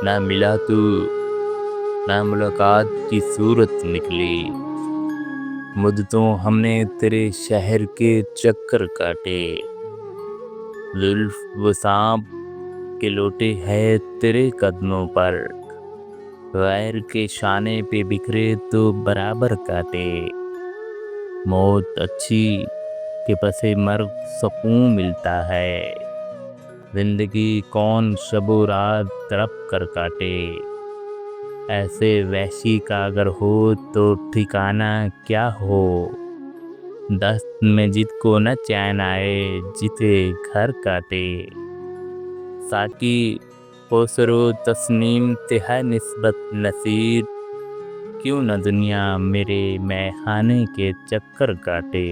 نہ ملا تو نہ ملاقات کی صورت نکلی، مدتوں ہم نے تیرے شہر کے چکر کاٹے، زلف و سانپ کے لوٹے ہے تیرے قدموں پر، غیر کے شانے پہ بکھرے تو برابر کاٹے، موت اچھی کہ پس مرگ سکون ملتا ہے، زندگی کون شب و رات تڑپ کر کاٹے، ایسے وحشی کا اگر ہو تو ٹھکانہ کیا ہو، دست میں جت کو نہ چین آئے جتے گھر کاٹے، ساقی قوصر و تسنیم ہے نسبت نصیب، کیوں نہ دنیا میرے مے خانے کے چکر کاٹے۔